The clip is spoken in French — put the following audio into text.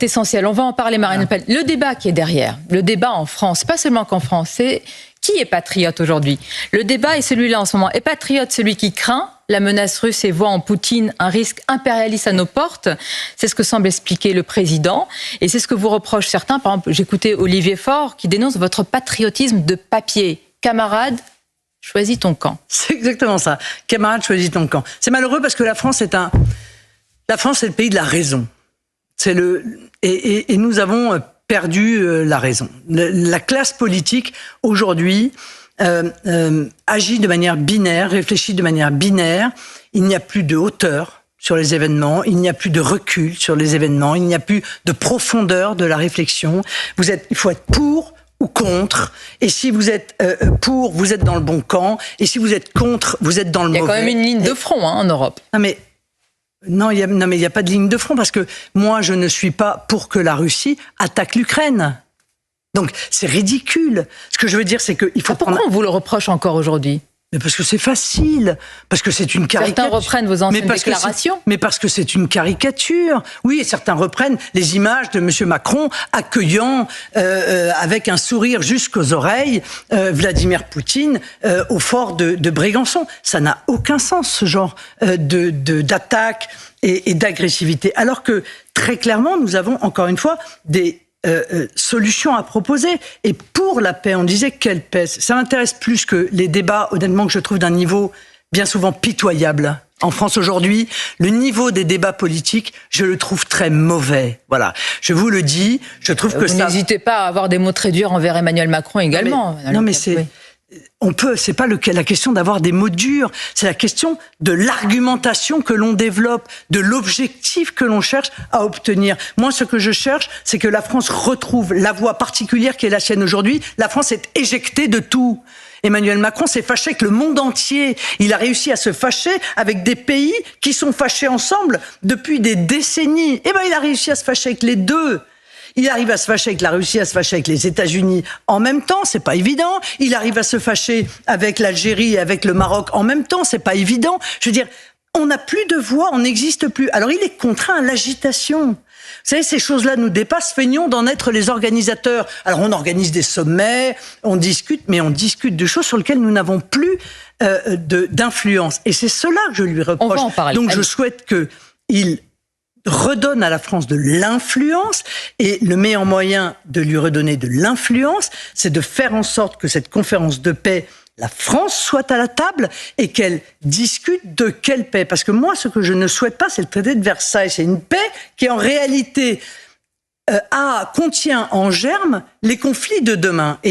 C'est essentiel, on va en parler, Marine Le Pen. Le débat qui est derrière, le débat en France, pas seulement qu'en France, c'est qui est patriote aujourd'hui? Le débat est celui-là en ce moment. Est patriote celui qui craint la menace russe et voit en Poutine un risque impérialiste à nos portes? C'est ce que semble expliquer le président. Et c'est ce que vous reprochent certains. Par exemple, j'écoutais Olivier Faure qui dénonce votre patriotisme de papier. Camarade, choisis ton camp. C'est exactement ça. Camarade, choisis ton camp. C'est malheureux parce que la France est le pays de la raison. Et nous avons perdu la raison. La classe politique, aujourd'hui, agit de manière binaire, réfléchit de manière binaire. Il n'y a plus de hauteur sur les événements, il n'y a plus de recul sur les événements, il n'y a plus de profondeur de la réflexion. Il faut être pour ou contre. Et si vous êtes pour, vous êtes dans le bon camp. Et si vous êtes contre, vous êtes dans le mauvais. Il y a quand même une ligne de front en Europe. Non, il n'y a pas de ligne de front parce que moi, je ne suis pas pour que la Russie attaque l'Ukraine. Donc, c'est ridicule. Ce que je veux dire, c'est qu'il faut Pourquoi on vous le reproche encore aujourd'hui? Mais parce que c'est facile, parce que c'est une caricature. Certains reprennent vos anciennes déclarations. Mais parce que c'est une caricature. Oui, et certains reprennent les images de M. Macron accueillant avec un sourire jusqu'aux oreilles Vladimir Poutine au fort de Brégançon. Ça n'a aucun sens, ce genre d'attaque et d'agressivité. Alors que, très clairement, nous avons, encore une fois, des solutions à proposer. Et pour la paix, on disait quelle paix? Ça m'intéresse plus que les débats, honnêtement, que je trouve d'un niveau bien souvent pitoyable. En France aujourd'hui, le niveau des débats politiques, je le trouve très mauvais. Voilà, je vous le dis, je trouve que vous n'hésitez pas à avoir des mots très durs envers Emmanuel Macron également. C'est pas la question d'avoir des mots durs, c'est la question de l'argumentation que l'on développe, de l'objectif que l'on cherche à obtenir. Moi, ce que je cherche, c'est que la France retrouve la voie particulière qui est la sienne aujourd'hui. La France est éjectée de tout. Emmanuel Macron s'est fâché avec le monde entier. Il a réussi à se fâcher avec des pays qui sont fâchés ensemble depuis des décennies. Eh ben, il a réussi à se fâcher avec les deux. Il arrive à se fâcher avec la Russie, à se fâcher avec les États-Unis en même temps, c'est pas évident. Il arrive à se fâcher avec l'Algérie et avec le Maroc en même temps, c'est pas évident. Je veux dire, on n'a plus de voix, on n'existe plus. Alors il est contraint à l'agitation. Vous savez, ces choses-là nous dépassent, feignons d'en être les organisateurs. Alors on organise des sommets, on discute, mais on discute de choses sur lesquelles nous n'avons plus d'influence. Et c'est cela que je lui reproche. On va en parler. Donc je souhaite qu'il redonne à la France de l'influence, et le meilleur moyen de lui redonner de l'influence, c'est de faire en sorte que cette conférence de paix, la France soit à la table et qu'elle discute de quelle paix. Parce que moi, ce que je ne souhaite pas, c'est le traité de Versailles. C'est une paix qui, en réalité, contient en germe les conflits de demain.